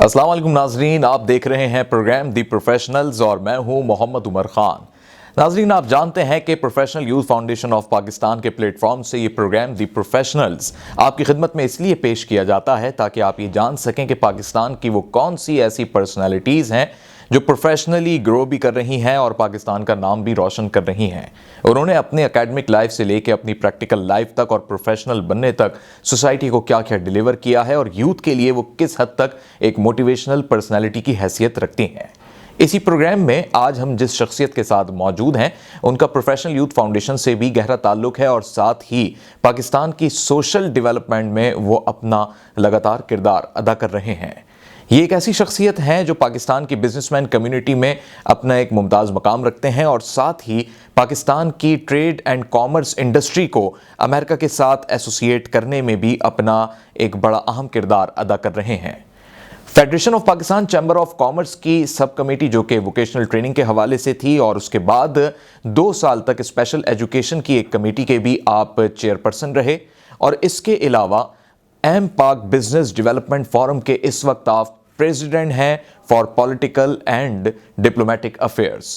अस्सलाम वालेकुम नाजरीन, आप देख रहे हैं प्रोग्राम दी प्रोफेशनल्स और मैं हूं मोहम्मद उमर खान। नाजरीन, आप जानते हैं कि professional youth foundation of Pakistan के प्लेटफॉर्म से ये प्रोग्राम दी प्रोफेशनल्स आपकी खिदमत में इसलिए पेश किया जाता है ताकि आप ये जान सकें कि पाकिस्तान की वो कौन सी ऐसी पर्सनैलिटीज़ हैं जो प्रोफेशनली ग्रो भी कर रही हैं और पाकिस्तान का नाम भी रोशन कर रही हैं। उन्होंने अपने एकेडमिक लाइफ से लेकर अपनी प्रैक्टिकल लाइफ तक और प्रोफेशनल बनने तक सोसाइटी को क्या क्या डिलीवर किया है और यूथ के लिए वो किस हद तक एक मोटिवेशनल पर्सनैलिटी की हैसियत रखती हैं। इसी प्रोग्राम में आज हम जिस शख्सियत के साथ मौजूद हैं उनका प्रोफेशनल यूथ फाउंडेशन से भी गहरा ताल्लुक है और साथ ही पाकिस्तान की सोशल डेवलपमेंट में वो अपना लगातार किरदार अदा कर रहे हैं। ये एक ऐसी शख्सियत हैं जो पाकिस्तान की बिजनेसमैन कम्युनिटी में अपना एक मुमताज़ मकाम रखते हैं और साथ ही पाकिस्तान की ट्रेड एंड कॉमर्स इंडस्ट्री को अमेरिका के साथ एसोसिएट करने में भी अपना एक बड़ा अहम किरदार अदा कर रहे हैं। Federation of Pakistan chamber of commerce की सब कमेटी जो कि वोकेशनल ट्रेनिंग के हवाले से थी और उसके बाद 2 साल तक स्पेशल एजुकेशन की एक कमेटी के भी आप चेयरपर्सन रहे और इसके अलावा एम पाक बिजनेस डेवलपमेंट फोरम के इस वक्त आप प्रेसिडेंट हैं for political and diplomatic affairs.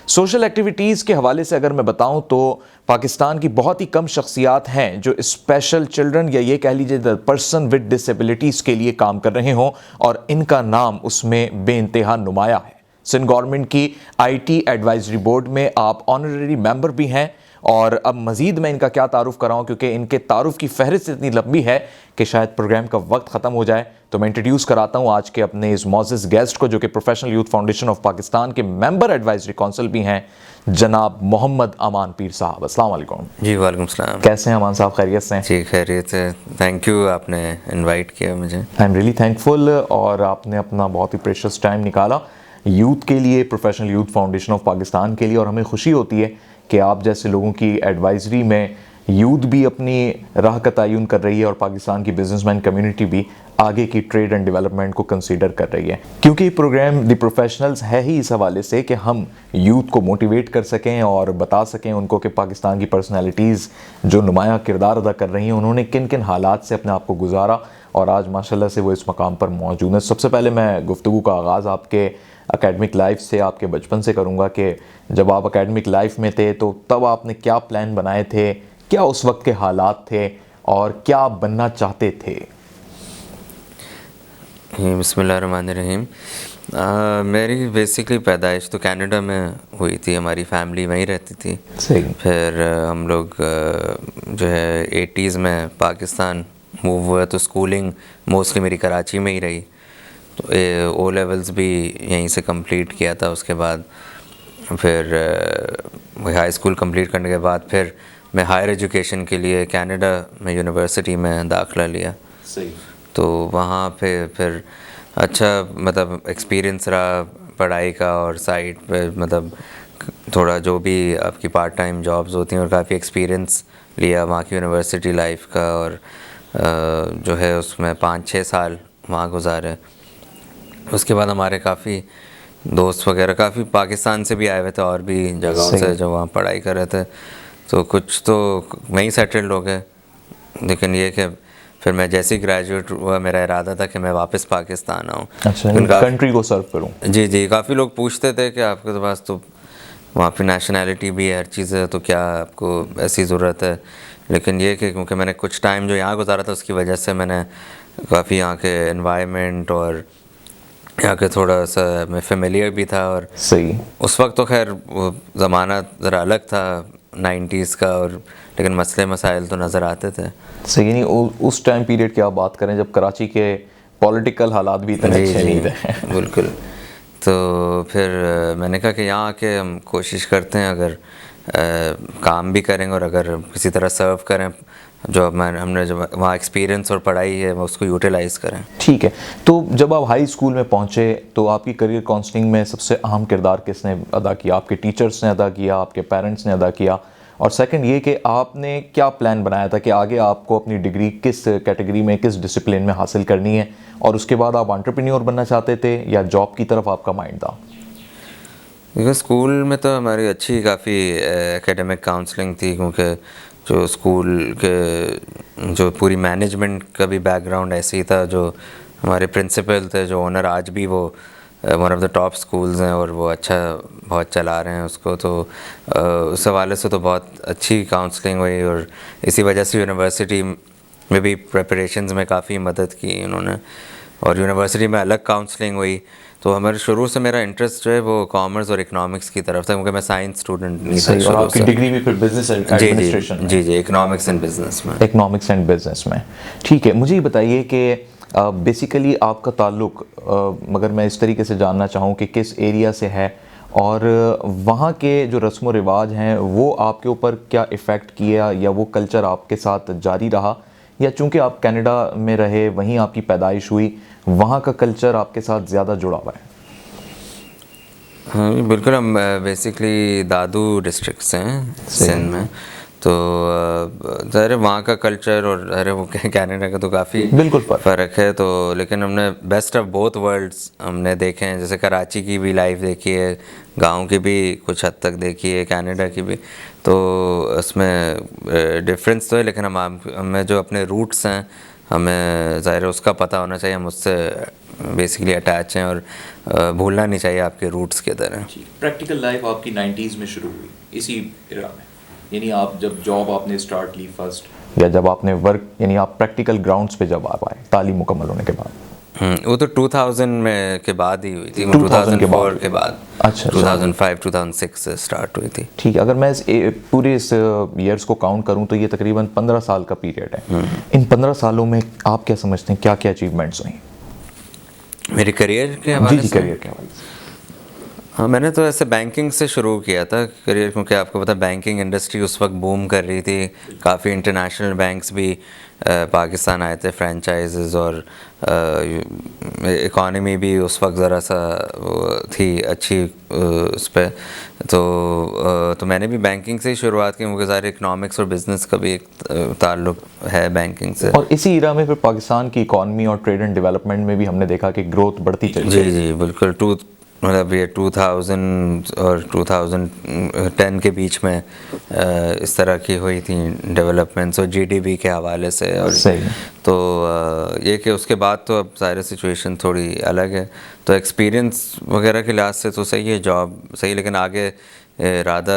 Social activities के हवाले से अगर मैं बताऊं तो पाकिस्तान की बहुत ही कम शख्सियात हैं जो स्पेशल चिल्ड्रन या ये कह लीजिए द पर्सन विद डिसेबिलिटीज़ के लिए काम कर रहे हों और इनका नाम उसमें बेइंतहा नुमाया है। सिंध गवर्नमेंट की IT एडवाइजरी बोर्ड में आप ऑनररी मेंबर भी हैं और अब मज़ीद मैं इनका क्या तारुफ कराऊं क्योंकि इनके तारुफ की फहरिस्त इतनी लंबी है कि शायद प्रोग्राम का वक्त ख़त्म हो जाए। तो मैं इंट्रोड्यूस कराता हूं आज के अपने इस मौजूद गेस्ट को जो कि professional youth foundation of Pakistan के मेंबर एडवाइजरी काउंसिल भी हैं, जनाब मोहम्मद अमान पीर साहब। अस्सलाम वालेकुम। जी वालेकुम सलाम। कैसे हैं अमान साहब, खैरियत से हैं? जी खैरियत से, थैंक यू आपने इनवाइट किया मुझे। आई एम रियली थैंकफुल और आपने अपना बहुत ही प्रेशियस टाइम निकाला यूथ के लिए, professional youth foundation of Pakistan के लिए। और हमें खुशी होती है कि आप जैसे लोगों की एडवाइजरी में यूथ भी अपनी राह का तयन कर रही है और पाकिस्तान की बिजनेसमैन कम्युनिटी भी आगे की ट्रेड एंड डेवलपमेंट को कंसीडर कर रही है। क्योंकि ये प्रोग्राम द प्रोफेशनल्स है ही इस हवाले से कि हम यूथ को मोटिवेट कर सकें और बता सकें उनको कि पाकिस्तान की पर्सनैलिटीज़ जो नुमाया किरदार अदा कर रही हैं उन्होंने किन किन हालात से अपने आप को गुजारा और आज माशाल्लाह से वो इस मकाम पर मौजूद हैं। सबसे पहले मैं गुफ्तगू का आगाज़ आपके एकेडमिक लाइफ से, आपके बचपन से करूँगा कि जब आप एकेडमिक लाइफ में थे तो तब आपने क्या प्लान बनाए थे, क्या उस वक्त के हालात थे और क्या आप बनना चाहते थे? बिस्मिल्लाहिर्रहमानिर्रहीम। मेरी बेसिकली पैदाइश तो कनाडा में हुई थी, हमारी फैमिली वहीं रहती थी। सही। फिर हम लोग जो है 80s में पाकिस्तान मूव हुआ तो स्कूलिंग मोस्टली मेरी कराची में ही रही। तो O लेवल्स भी यहीं से कंप्लीट किया था। उसके बाद फिर हाई स्कूल कंप्लीट करने के बाद फिर मैं हायर एजुकेशन के लिए कनाडा में यूनिवर्सिटी में दाखिला लिया। सही। तो वहाँ पे फिर अच्छा मतलब एक्सपीरियंस रहा पढ़ाई का और साइड पे मतलब थोड़ा जो भी आपकी पार्ट टाइम जॉब्स होती हैं और काफ़ी एक्सपीरियंस लिया वहाँ की यूनिवर्सिटी लाइफ का। और जो है उसमें 5-6 साल वहाँ गुजारे। उसके बाद हमारे काफ़ी दोस्त वगैरह काफ़ी पाकिस्तान से भी आए हुए थे और भी जगहों से जो वहाँ पढ़ाई कर रहे थे। तो कुछ तो वहीं सेटल्ड हो गए, लेकिन ये कि फिर मैं जैसे ही ग्रेजुएट हुआ मेरा इरादा था कि मैं वापस पाकिस्तान आऊँ। अच्छा, कंट्री को सर्व करूँ। जी जी, काफ़ी लोग पूछते थे कि आपके तो पास तो वहाँ पे नेशनैलिटी भी है, हर चीज़ है, तो क्या आपको ऐसी ज़रूरत है। लेकिन ये कि क्योंकि मैंने कुछ टाइम जो यहाँ गुजारा था उसकी वजह से मैंने काफ़ी यहाँ के एनवायरनमेंट और यहाँ के थोड़ा सा मैं फेमिलियर भी था। और सही। उस वक्त तो खैर वो ज़माना ज़रा अलग था 90s का, और लेकिन मसले मसाइल तो नज़र आते थे। सही नहीं, उस टाइम पीरियड की आप बात करें जब कराची के पॉलिटिकल हालात भी इतने अच्छे नहीं थे। बिल्कुल। तो फिर मैंने कहा कि यहाँ आके हम कोशिश करते हैं, अगर काम भी करेंगे और अगर किसी तरह सर्व करें जो हमने जो वहाँ एक्सपीरियंस और पढ़ाई है वो उसको यूटिलाइज़ करें। ठीक है। तो जब आप हाई स्कूल में पहुँचे तो आपकी करियर काउंसलिंग में सबसे अहम किरदार किसने अदा किया? आपके टीचर्स ने अदा किया, आपके पेरेंट्स ने अदा किया? और सेकंड ये कि आपने क्या प्लान बनाया था कि आगे आपको अपनी डिग्री किस कैटेगरी में, किस डिसिप्लिन में हासिल करनी है, और उसके बाद आप एंटरप्रेन्योर बनना चाहते थे या जॉब की तरफ आपका माइंड था? देखो स्कूल में तो हमारी अच्छी काफ़ी एकेडमिक काउंसलिंग थी, क्योंकि जो स्कूल के जो पूरी मैनेजमेंट का भी बैकग्राउंड ऐसे ही था, जो हमारे प्रिंसिपल थे, जो ओनर आज भी वो one of the top schools हैं और वो अच्छा बहुत चला रहे हैं उसको। तो उस हवाले से तो बहुत अच्छी काउंसलिंग हुई, और इसी वजह से यूनिवर्सिटी में भी प्रिपरेशंस में काफ़ी मदद की उन्होंने, और यूनिवर्सिटी में अलग काउंसलिंग हुई। तो हमारे शुरू से मेरा इंटरेस्ट जो है वो कॉमर्स और इकोनॉमिक्स की तरफ था, क्योंकि मैं साइंस स्टूडेंट नहीं था और शुरू आपकी से। डिग्री भी फिर बिजनेस एडमिनिस्ट्रेशन में? जी, इकोनॉमिक्स एंड बिजनेस में। इकोनॉमिक्स एंड बिजनेस में, ठीक है। मुझे ये बताइए कि बेसिकली आपका ताल्लुक, मगर मैं इस तरीके से जानना चाहूँ कि किस एरिया से है, और वहाँ के जो रस्म व रिवाज हैं वो आपके ऊपर क्या इफ़ेक्ट किया, या वो कल्चर आपके साथ जारी रहा, या चूंकि आप कनाडा में रहे, वहीं आपकी पैदाइश हुई, वहाँ का कल्चर आपके साथ ज़्यादा जुड़ा हुआ है? हाँ बिल्कुल, हम बेसिकली दादू डिस्ट्रिक्ट से हैं सिंध में। तो ज़ाहिर है वहाँ का कल्चर और अरे वो कनाडा का तो काफ़ी बिल्कुल फ़र्क है। तो लेकिन हमने बेस्ट ऑफ बोथ वर्ल्ड्स हमने देखे हैं, जैसे कराची की भी लाइफ देखी है, गांव की भी कुछ हद तक देखी है, कनाडा की भी। तो उसमें डिफरेंस तो है, लेकिन हमें जो अपने रूट्स हैं हमें ज़ाहिर है उसका पता होना चाहिए, हम उससे बेसिकली अटैच हैं, और भूलना नहीं चाहिए आपके रूट्स की तरह। प्रैक्टिकल लाइफ आपकी 90s में शुरू हुई इसी एरा में, यानी आप जब जॉब आपने स्टार्ट ली फर्स्ट, या जब आपने वर्क, यानी आप प्रैक्टिकल ग्राउंड्स पे जब आप आए तालीम मुकम्मल होने के बाद? वो तो 2000 में के बाद ही हुई थी, 2004 के बाद। अच्छा, 2005 2006 से स्टार्ट हुई थी। ठीक है। अगर मैं पूरे इस ईयर्स को काउंट करूं तो ये तकरीबन 15 साल का पीरियड है। इन 15 सालों में आप क्या समझते हैं, क्या क्या अचीवमेंट्स हुई मेरे करियर के हवाले से? करियर के हवाले से। हाँ, मैंने तो ऐसे बैंकिंग से शुरू किया था करियर, क्योंकि आपको पता बैंकिंग इंडस्ट्री उस वक्त बूम कर रही थी, काफ़ी इंटरनेशनल बैंक्स भी पाकिस्तान आए थे, फ्रेंचाइजेस, और इकॉनमी भी उस वक्त ज़रा सा थी अच्छी उस पर। तो मैंने भी बैंकिंग से ही शुरुआत की, क्योंकि ज़ाहिर इकोनॉमिक्स और बिज़नेस का भी एक ताल्लुक है बैंकिंग से। और इसी इरा में फिर पाकिस्तान की इकॉनमी और ट्रेड एंड डेवलपमेंट में भी हमने देखा कि ग्रोथ बढ़ती चली। जी बिल्कुल। मतलब ये 2000 और 2010 के बीच में इस तरह की हुई थी डेवलपमेंट्स, और जीडीपी के हवाले से। और सही। तो ये कि उसके बाद तो अब ज़ाहिर सिचुएशन थोड़ी अलग है, तो एक्सपीरियंस वगैरह के लिहाज से तो सही है, जॉब सही, लेकिन आगे इरादा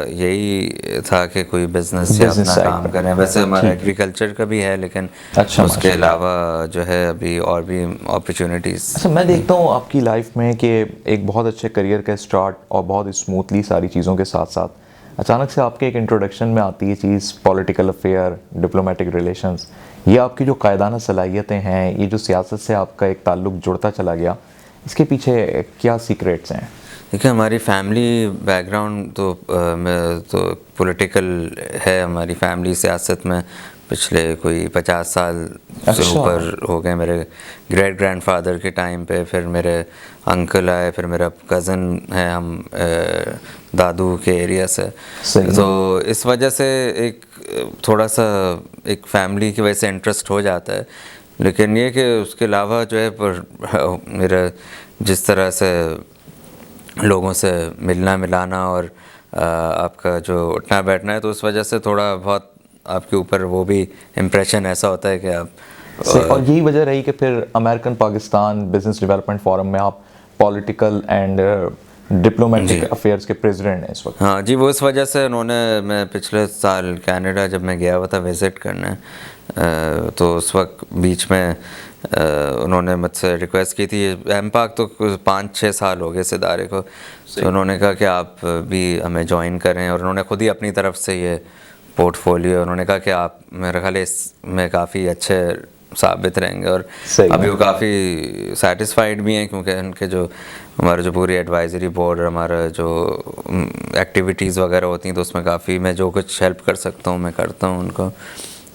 यही था कि कोई बिजनेस से अपना काम करें। वैसे हमारा एग्रीकल्चर का भी है, लेकिन अच्छा, उसके अलावा जो है अभी और भी अपॉर्चुनिटीज़। अच्छा, मैं देखता हूँ आपकी लाइफ में कि एक बहुत अच्छे करियर का स्टार्ट और बहुत स्मूथली सारी चीज़ों के साथ साथ अचानक से आपके एक इंट्रोडक्शन में आती है चीज़ पॉलिटिकल अफेयर, डिप्लोमेटिक रिलेशंस। ये आपकी जो कायदाना सलाहियतें हैं, ये जो सियासत से आपका एक ताल्लुक जुड़ता चला गया, इसके पीछे क्या सीक्रेट्स हैं? देखिए, हमारी फैमिली बैकग्राउंड तो पॉलिटिकल है। हमारी फैमिली सियासत में पिछले कोई 50 साल से ऊपर हो गए। मेरे ग्रेट ग्रैंडफादर के टाइम पे, फिर मेरे अंकल आए, फिर मेरा कज़न है, हम दादू के एरिया से। तो इस वजह से एक थोड़ा सा एक फैमिली की वजह से इंटरेस्ट हो जाता है। लेकिन ये कि उसके अलावा जो है पर मेरा जिस तरह से लोगों से मिलना मिलाना और आपका जो उठना बैठना है, तो उस वजह से थोड़ा बहुत आपके ऊपर वो भी इम्प्रेशन ऐसा होता है कि आप और यही वजह रही कि फिर American Pakistan business development forum में आप पॉलिटिकल एंड डिप्लोमेटिक अफेयर्स के प्रेसिडेंट हैं इस वक्त। हाँ जी, वो इस वजह से मैं पिछले साल कनाडा जब मैं गया हुआ था विज़िट करने, तो उस वक्त बीच में उन्होंने मुझसे रिक्वेस्ट की थी। एमपाक तो 5-6 साल हो गए इस इदारे को, तो उन्होंने कहा कि आप भी हमें ज्वाइन करें, और उन्होंने खुद ही अपनी तरफ से ये पोर्टफोलियो, उन्होंने कहा कि आप मेरे ख्याल इसमें काफ़ी अच्छे साबित रहेंगे। और अभी वो काफ़ी सेटिस्फाइड भी हैं, क्योंकि उनके जो हमारा जो पूरी एडवाइजरी बोर्ड और हमारा जो एक्टिविटीज़ वगैरह होती हैं, तो उसमें काफ़ी मैं जो कुछ हेल्प कर सकता हूँ मैं करता हूँ उनको।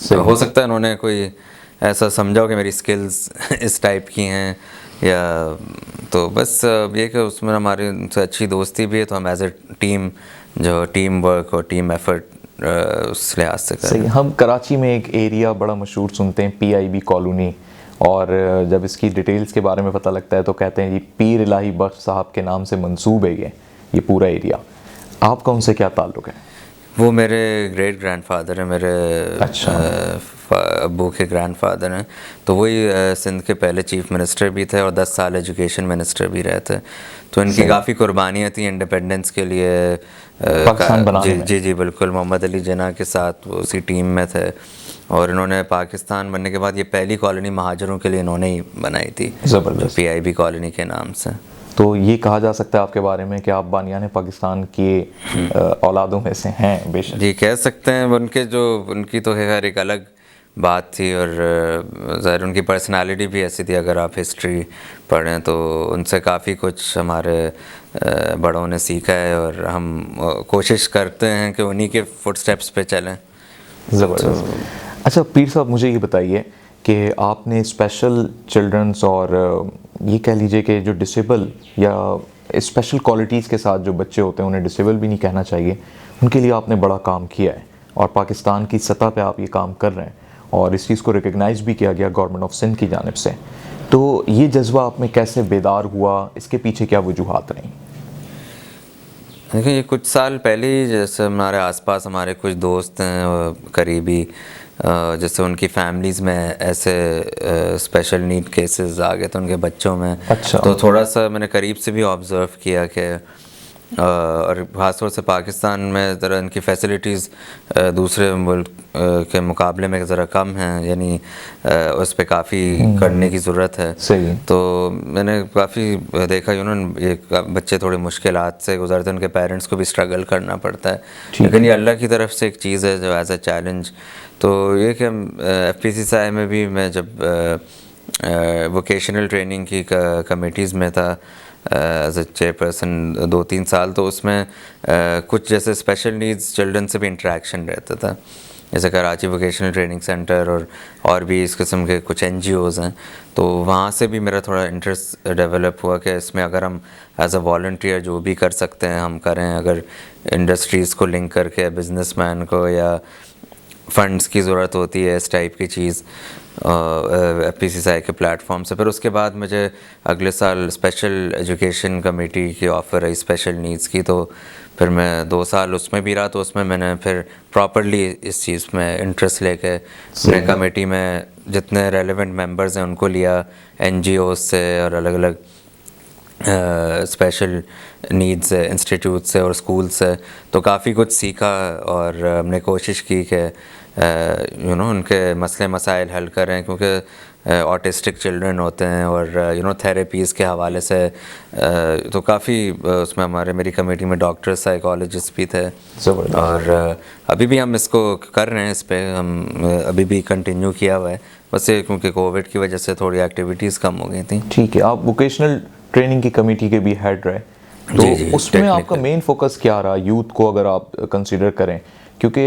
तो हो सकता है उन्होंने कोई ऐसा समझा हो कि मेरी स्किल्स इस टाइप की हैं, या तो बस ये कि उसमें हमारी उनसे अच्छी दोस्ती भी है, तो हम एज ए टीम जो टीम वर्क और टीम एफर्ट उस लिहाज से करें। हम कराची में एक एरिया बड़ा मशहूर सुनते हैं, PIB कॉलोनी, और जब इसकी डिटेल्स के बारे में पता लगता है तो कहते हैं जी पीर इलाही बख्श साहब के नाम से मंसूब है ये पूरा एरिया। आपका उनसे क्या ताल्लुक़ है? वो मेरे ग्रेट ग्रैंडफादर हैं, मेरे अच्छा। अब्बू के ग्रैंडफादर हैं। तो वही सिंध के पहले चीफ मिनिस्टर भी थे और 10 साल एजुकेशन मिनिस्टर भी रहे थे। तो इनकी काफ़ी कुर्बानियाँ थी इंडिपेंडेंस के लिए, पाकिस्तान बनाने में। जी जी बिल्कुल। मोहम्मद अली जिन्ना के साथ वो उसी टीम में थे और इन्होंने पाकिस्तान बनने के बाद ये पहली कॉलोनी महाजरों के लिए इन्होंने ही बनाई थी, ज़बरदस्त। PIB कॉलोनी के नाम से। तो ये कहा जा सकता है आपके बारे में कि आप बानियान पाकिस्तान के औलादों में से हैं बेशक। जी कह सकते हैं। उनकी तो खैर एक अलग बात थी और ज़ाहिर उनकी पर्सनालिटी भी ऐसी थी। अगर आप हिस्ट्री पढ़ें तो उनसे काफ़ी कुछ हमारे बड़ों ने सीखा है और हम कोशिश करते हैं कि उन्हीं के फुटस्टेप्स पे चलें। ज़बरदस्त। अच्छा पीर साहब, मुझे ये बताइए कि आपने स्पेशल चिल्ड्रंस और ये कह लीजिए कि जो डिसेबल या स्पेशल क्वालिटीज़ के साथ जो बच्चे होते हैं, उन्हें डिसेबल भी नहीं कहना चाहिए, उनके लिए आपने बड़ा काम किया है और पाकिस्तान की सतह पे आप ये काम कर रहे हैं और इस चीज़ को रिकग्नाइज़ भी किया गया गवर्नमेंट ऑफ सिंध की जानिब से। तो ये जज्बा आप में कैसे बेदार हुआ, इसके पीछे क्या वजूहात रहीं? देखिए ये कुछ साल पहले ही जैसे हमारे आसपास हमारे कुछ दोस्त हैं करीबी, जैसे उनकी फैमिलीज़ में ऐसे स्पेशल नीड केसेस आ गए थे उनके बच्चों में। अच्छा। तो थोड़ा सा मैंने करीब से भी ऑब्ज़र्व किया कि और ख़ासतौर से पाकिस्तान में ज़रा इनकी फैसिलिटीज़ दूसरे मुल्क के मुकाबले में ज़रा कम हैं, यानी उस पर काफ़ी करने की ज़रूरत है। सही। तो मैंने काफ़ी देखा ये बच्चे थोड़े मुश्किलात से गुजरते हैं, उनके पेरेंट्स को भी स्ट्रगल करना पड़ता है, लेकिन ये अल्लाह की तरफ से एक चीज़ है जो एज अ चैलेंज। तो ये कि FPCSI में भी मैं जब वोकेशनल ट्रेनिंग की कमेटीज़ में था एज ए चेयरपर्सन 2-3 साल, तो उसमें कुछ जैसे स्पेशल नीड्स चिल्ड्रन से भी इंटरेक्शन रहता था, जैसे कराची वोकेशनल ट्रेनिंग सेंटर और भी इस किस्म के कुछ NGOs हैं। तो वहाँ से भी मेरा थोड़ा इंटरेस्ट डेवलप हुआ कि इसमें अगर हम एज अ वॉलंटियर जो भी कर सकते हैं हम करें। अगर इंडस्ट्रीज़ को लिंक करके बिजनेसमैन को या फंड्स की ज़रूरत होती है इस टाइप की चीज़ FPCSI के प्लेटफॉर्म से। फिर उसके बाद मुझे अगले साल स्पेशल एजुकेशन कमेटी की ऑफ़र आई स्पेशल नीड्स की, तो फिर मैं 2 साल उसमें भी रहा। तो उसमें मैंने फिर प्रॉपर्ली इस चीज़ में इंटरेस्ट लेके अपने कमेटी में जितने रेलेवेंट मेंबर्स हैं उनको लिया, NGOs से और अलग अलग स्पेशल नीड्स इंस्टीट्यूट से और स्कूल से। तो काफ़ी कुछ सीखा और हमने कोशिश की कि उनके मसले मसाइल हल करें, क्योंकि ऑटिस्टिक चिल्ड्रन होते हैं और थेरेपीज़ के हवाले से तो काफ़ी उसमें मेरी कमेटी में डॉक्टर साइकोलॉजिस्ट भी थे। और अभी भी हम इसको कर रहे हैं, इस पर हम अभी भी कंटिन्यू किया हुआ है, बस ये क्योंकि कोविड की वजह से थोड़ी एक्टिविटीज़ कम हो गई थी। ठीक है, आप वोकेशनल ट्रेनिंग की कमेटी के भी हेड रहे, तो उसमें आपका मेन फोकस क्या रहा यूथ को अगर आप कंसीडर करें? क्योंकि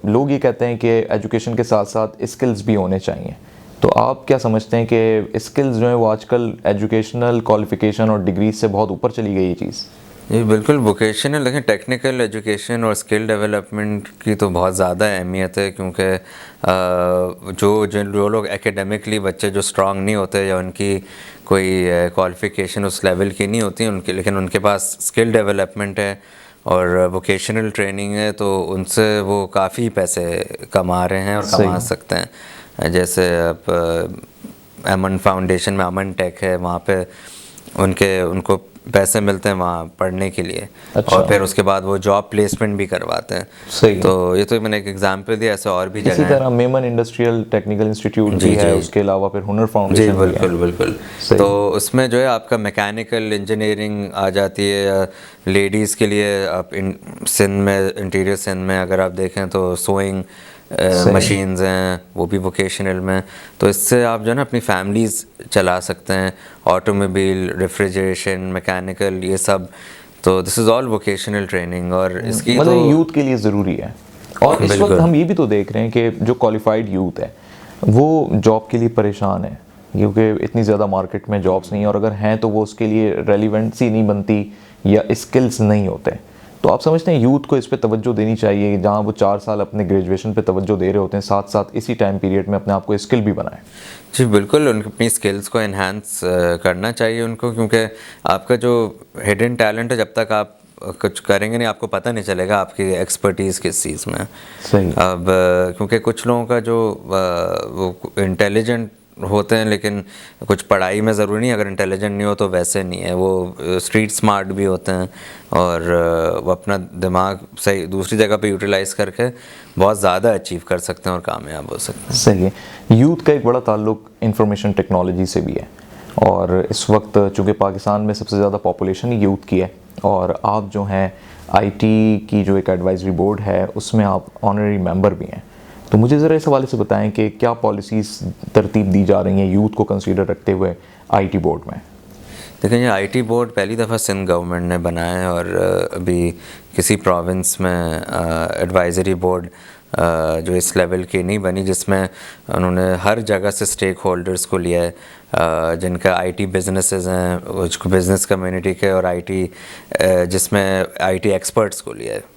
लोग ये कहते हैं कि एजुकेशन के साथ साथ स्किल्स भी होने चाहिए, तो आप क्या समझते हैं कि स्किल्स जो है वो आजकल एजुकेशनल क्वालिफिकेशन और डिग्री से बहुत ऊपर चली गई ये चीज़? जी बिल्कुल। वोकेशनल लेकिन टेक्निकल एजुकेशन और स्किल डेवलपमेंट की तो बहुत ज़्यादा अहमियत है, क्योंकि जो लोग एकेडमिकली बच्चे जो स्ट्रांग नहीं होते या उनकी कोई क्वालिफ़िकेशन उस लेवल की नहीं होती उनके, लेकिन उनके पास स्किल डेवलपमेंट है और वोकेशनल ट्रेनिंग है, तो उनसे वो काफ़ी पैसे कमा रहे हैं और कमा सकते हैं। जैसे अब अमन फाउंडेशन में अमन टेक है, वहाँ पे उनको पैसे मिलते हैं वहाँ पढ़ने के लिए। अच्छा। और फिर उसके बाद वो जॉब प्लेसमेंट भी करवाते हैं। सही। तो ये तो मैंने एक एग्जांपल दिया, ऐसे और भी जगह इसी तरह मेमन इंडस्ट्रियल टेक्निकल इंस्टीट्यूट भी है, उसके अलावा फिर हुनर फाउंडेशन। जी बिल्कुल बिल्कुल। तो उसमें जो है आपका मैकेनिकल इंजीनियरिंग आ जाती है, या लेडीज़ के लिए आप सिंध में इंटीरियर सिंध में अगर आप देखें तो सोइंग मशीन्स हैं, वो भी वोकेशनल में। तो इससे आप जो है ना अपनी फैमिलीज़ चला सकते हैं, ऑटोमोबाइल, रेफ्रिजरेशन, मैकेनिकल, ये सब। तो this is all vocational training और इसकी मतलब तो यूथ के लिए ज़रूरी है। और इस वक्त हम ये भी तो देख रहे हैं कि जो क्वालिफाइड यूथ है वो जॉब के लिए परेशान है, क्योंकि इतनी ज़्यादा मार्केट में जॉब्स नहीं है, और अगर हैं तो वो उसके लिए रेलिवेंसी नहीं बनती या स्किल्स नहीं होते। तो आप समझते हैं यूथ को इस पे तवज्जो देनी चाहिए, जहाँ वो 4 साल अपने ग्रेजुएशन पे तवज्जो दे रहे होते हैं, साथ साथ इसी टाइम पीरियड में अपने आप को स्किल भी बनाएं? जी बिल्कुल, उनको अपनी स्किल्स को एनहांस करना चाहिए उनको, क्योंकि आपका जो हिडन टैलेंट है जब तक आप कुछ करेंगे नहीं, आपको पता नहीं चलेगा आपकी एक्सपर्टीज़ किस चीज़ में है। सही। अब क्योंकि कुछ लोगों का जो वो इंटेलिजेंट होते हैं, लेकिन कुछ पढ़ाई में ज़रूरी नहीं, अगर इंटेलिजेंट नहीं हो तो वैसे नहीं है, वो स्ट्रीट स्मार्ट भी होते हैं और वो अपना दिमाग सही दूसरी जगह पे यूटिलाइज़ करके बहुत ज़्यादा अचीव कर सकते हैं और कामयाब हो सकते हैं। सही है। यूथ का एक बड़ा ताल्लुक इंफॉर्मेशन टेक्नोलॉजी से भी है, और इस वक्त चूँकि पाकिस्तान में सबसे ज़्यादा पॉपुलेशन ही यूथ की है, और आप जो हैं आईटी की जो एक एडवाइजरी बोर्ड है उसमें आप ऑनररी मेंबर भी हैं, तो मुझे ज़रा इस हवाले से बताएं कि क्या पॉलिसीज़ तरतीब दी जा रही हैं यूथ को कंसीडर रखते हुए आईटी बोर्ड में। देखिए, ये आईटी बोर्ड पहली दफ़ा सिंध गवर्नमेंट ने बनाया है और अभी किसी प्रोविंस में एडवाइज़री बोर्ड जो इस लेवल की नहीं बनी, जिसमें उन्होंने हर जगह से स्टेक होल्डर्स को लिया है जिनका आईटी बिजनेसेस हैं, उसको बिज़नेस कम्युनिटी के, और आईटी जिसमें आईटी एक्सपर्ट्स को लिया है।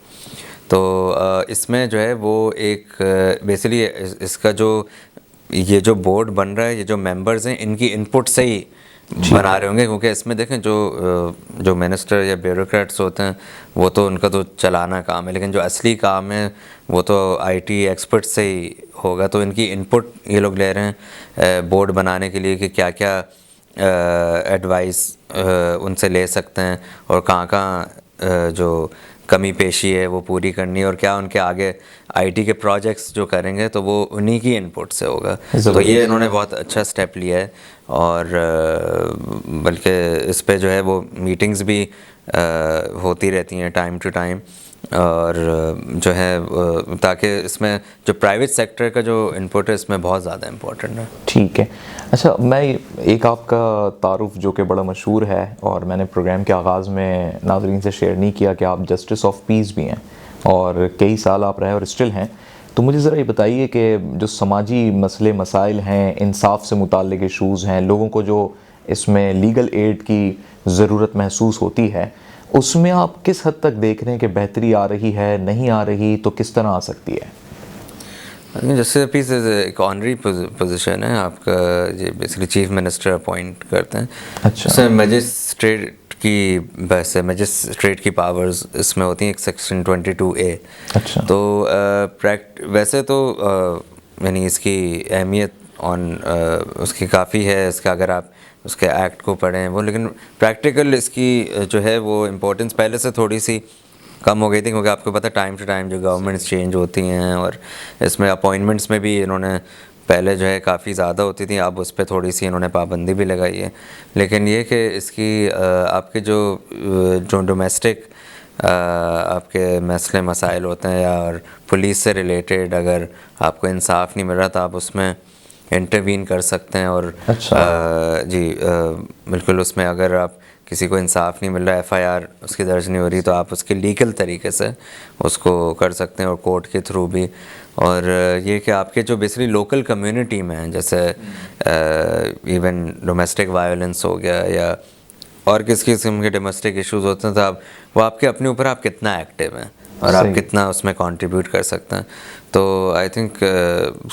तो इसमें जो है वो एक बेसिकली इसका जो ये जो बोर्ड बन रहा है, ये जो मेंबर्स हैं इनकी इनपुट से ही बना रहे होंगे, क्योंकि इसमें देखें जो मिनिस्टर या ब्यूरोक्रेट्स होते हैं वो तो उनका तो चलाना काम है, लेकिन जो असली काम है वो तो आईटी एक्सपर्ट से ही होगा। तो इनकी इनपुट ये लोग ले रहे हैं बोर्ड बनाने के लिए कि क्या क्या एडवाइस उनसे ले सकते हैं और कहाँ जो कमी पेशी है वो पूरी करनी है, और क्या उनके आगे आईटी के प्रोजेक्ट्स जो करेंगे तो वो उन्हीं की इनपुट से होगा। तो ये इन्होंने बहुत अच्छा स्टेप लिया है, और बल्कि इस पे जो है वो मीटिंग्स भी होती रहती हैं टाइम टू टाइम, और जो है ताकि इसमें जो प्राइवेट सेक्टर का जो इनपुट है इसमें बहुत ज़्यादा इम्पोर्टेंट है। ठीक है। अच्छा, मैं एक आपका तारुफ जो कि बड़ा मशहूर है और मैंने प्रोग्राम के आगाज़ में नाज़रीन से शेयर नहीं किया कि आप जस्टिस ऑफ पीस भी हैं और कई साल आप रहे और स्टिल हैं, तो मुझे ज़रा ये बताइए कि जो समाजी मसले मसाइल हैं, इंसाफ से मुताल्लिक़ इशूज़ हैं, लोगों को जो इसमें लीगल एड की ज़रूरत महसूस होती है, उसमें आप किस हद तक देख रहे हैं कि बेहतरी आ रही है, नहीं आ रही, तो किस तरह आ सकती है? जस्टिस ऑफ पीस एक ऑनरी पोजीशन है आपका, ये बेसिकली चीफ मिनिस्टर अपॉइंट करते हैं। अच्छा। इसमें मजिस्ट्रेट की वैसे मजिस्ट्रेट की पावर्स इसमें होती हैं, एक सेक्शन 22A। अच्छा। तो वैसे तो यानी इसकी अहमियत उसकी काफ़ी है, इसका अगर आप उसके एक्ट को पढ़ें वो, लेकिन प्रैक्टिकल इसकी जो है वो इम्पोर्टेंस पहले से थोड़ी सी कम हो गई थी, क्योंकि आपको पता टाइम टू टाइम जो गवर्नमेंट्स चेंज होती हैं, और इसमें अपॉइंटमेंट्स में भी इन्होंने पहले जो है काफ़ी ज़्यादा होती थी, अब उस पर थोड़ी सी इन्होंने पाबंदी भी लगाई है। लेकिन ये कि इसकी आपके जो डोमेस्टिक आपके मसले मसाइल होते हैं या और पुलिस से रिलेटेड अगर आपको इंसाफ नहीं मिल रहा तो आप उसमें इंटरवीन कर सकते हैं, और अच्छा। जी बिल्कुल उसमें अगर आप किसी को इंसाफ नहीं मिल रहा, एफआईआर उसकी दर्ज नहीं हो रही, तो आप उसके लीगल तरीके से उसको कर सकते हैं और कोर्ट के थ्रू भी। और ये कि आपके जो बेसिकली लोकल कम्युनिटी में हैं, जैसे इवन डोमेस्टिक वायलेंस हो गया या और किस किस्म के डोमेस्टिक इश्यूज़ होते हैं, तो आप वो आपके अपने ऊपर आप कितना एक्टिव हैं और आप कितना उसमें कंट्रीब्यूट कर सकते हैं। तो आई थिंक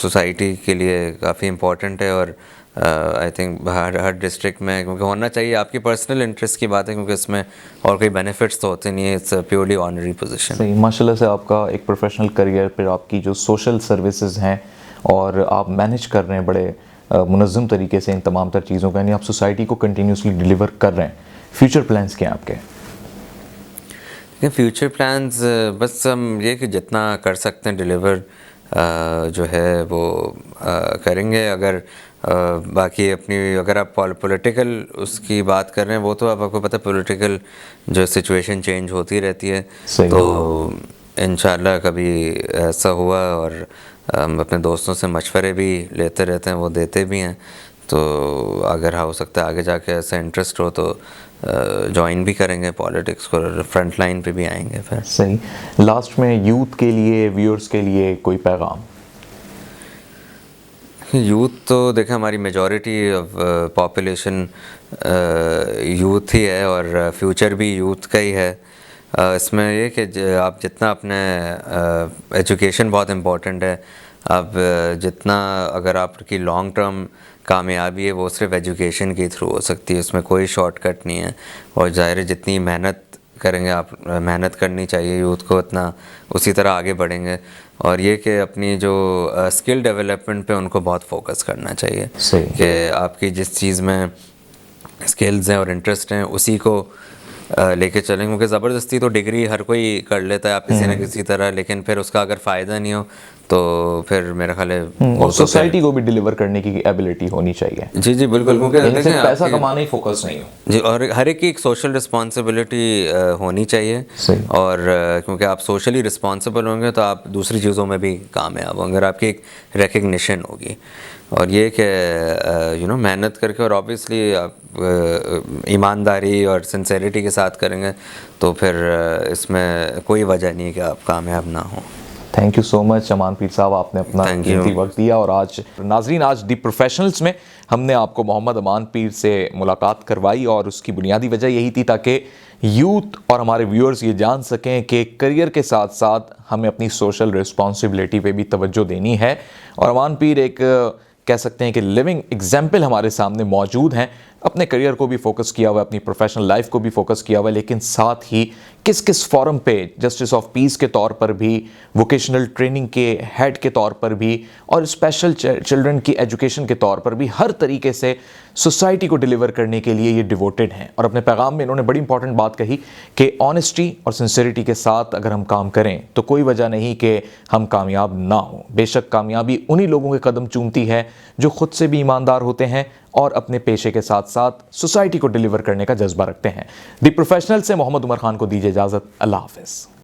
सोसाइटी के लिए काफ़ी इम्पोर्टेंट है, और आई थिंक हर डिस्ट्रिक्ट में क्योंकि होना चाहिए। आपकी पर्सनल इंटरेस्ट की बात है, क्योंकि इसमें और कोई बेनिफिट्स तो होते नहीं है, इट्स प्योरली ऑनरी पोजीशन। सही। माशाल्लाह से आपका एक प्रोफेशनल करियर, फिर आपकी जो सोशल सर्विसेज हैं और आप मैनेज कर रहे हैं बड़े मुनज़्ज़म तरीके से इन तमाम तर चीज़ों का, यानी आप सोसाइटी को कंटिन्यूसली डिलीवर कर रहे हैं। फ्यूचर प्लान्स क्या हैं आपके? फ्यूचर प्लान्स बस हम ये कि जितना कर सकते हैं डिलीवर जो है वो करेंगे। अगर बाकी अपनी अगर आप पॉलिटिकल उसकी बात कर रहे हैं, वो तो आपको पता है पॉलिटिकल जो सिचुएशन चेंज होती रहती है, तो इंशाल्लाह कभी ऐसा हुआ, और हम अपने दोस्तों से मशवरे भी लेते रहते हैं, वो देते भी हैं, तो अगर हो सकता है आगे जाके ऐसा इंटरेस्ट हो तो ज्वाइन भी करेंगे पॉलिटिक्स को, फ्रंट लाइन पे भी आएंगे फिर। सही। लास्ट में यूथ के लिए, व्यूअर्स के लिए कोई पैगाम? यूथ तो देखें हमारी मेजॉरिटी ऑफ पॉपुलेशन यूथ ही है, और फ्यूचर भी यूथ का ही है। इसमें ये कि आप जितना अपने एजुकेशन बहुत इम्पोर्टेंट है, आप जितना अगर आपकी लॉन्ग टर्म कामयाबी है वो सिर्फ एजुकेशन के थ्रू हो सकती है, उसमें कोई शॉर्टकट नहीं है। और ज़ाहिर है जितनी मेहनत करेंगे आप, मेहनत करनी चाहिए यूथ को, उतना उसी तरह आगे बढ़ेंगे। और ये कि अपनी जो स्किल डेवलपमेंट पे उनको बहुत फोकस करना चाहिए सही। कि आपकी जिस चीज़ में स्किल्स हैं और इंटरेस्ट हैं उसी को लेके चलेंगे, क्योंकि ज़बरदस्ती तो डिग्री हर कोई कर लेता है आप किसी न किसी तरह, लेकिन फिर उसका अगर फ़ायदा नहीं हो तो फिर मेरा ख्याल है वो और तो सोसाइटी को भी डिलीवर करने की एबिलिटी होनी चाहिए। जी जी बिल्कुल, क्योंकि सिर्फ देखें पैसा आपकी- कमाने ही फोकस नहीं हो। जी, और हर एक की एक सोशल रिस्पॉन्सिबिलिटी होनी चाहिए। सही। और क्योंकि आप सोशली रिस्पॉन्सिबल होंगे तो आप दूसरी चीज़ों में भी कामयाब होंगे, अगर आपकी एक रिकग्निशन होगी। और ये कि मेहनत करके, और ऑब्वियसली आप ईमानदारी और सिंसेरिटी के साथ करेंगे तो फिर इसमें कोई वजह नहीं है कि आप कामयाब ना हो। थैंक यू सो मच अमान पीर साहब, आपने अपना Thank कीमती you. वक्त दिया। और आज नाजरीन, आज दी प्रोफेशनल्स में हमने आपको मोहम्मद अमान पीर से मुलाकात करवाई, और उसकी बुनियादी वजह यही थी ताकि यूथ और हमारे व्यूअर्स ये जान सकें कि करियर के साथ साथ हमें अपनी सोशल रिस्पॉन्सिबिलिटी पे भी तवज्जो देनी है। और अमान पीर एक कह सकते हैं कि लिविंग एग्जाम्पल हमारे सामने मौजूद हैं। अपने करियर को भी फोकस किया हुआ है, अपनी प्रोफेशनल लाइफ को भी फोकस किया हुआ है, लेकिन साथ ही किस किस फॉरम पे जस्टिस ऑफ पीस के तौर पर भी, वोकेशनल ट्रेनिंग के हेड के तौर पर भी, और स्पेशल चिल्ड्रन की एजुकेशन के तौर पर भी हर तरीके से सोसाइटी को डिलीवर करने के लिए ये डिवोटेड हैं। और अपने पैगाम में इन्होंने बड़ी इंपॉर्टेंट बात कही कि ऑनेस्टी और सिंसियरिटी के साथ अगर हम काम करें तो कोई वजह नहीं कि हम कामयाब ना हों। बेशक कामयाबी उन्हीं लोगों के कदम चूमती है जो खुद से भी ईमानदार होते हैं और अपने पेशे के साथ साथ सोसाइटी को डिलीवर करने का जज्बा रखते हैं। दी प्रोफेशनल से मोहम्मद उमर खान को दीजिए इजाज़त। अल्लाह हाफ़िज़।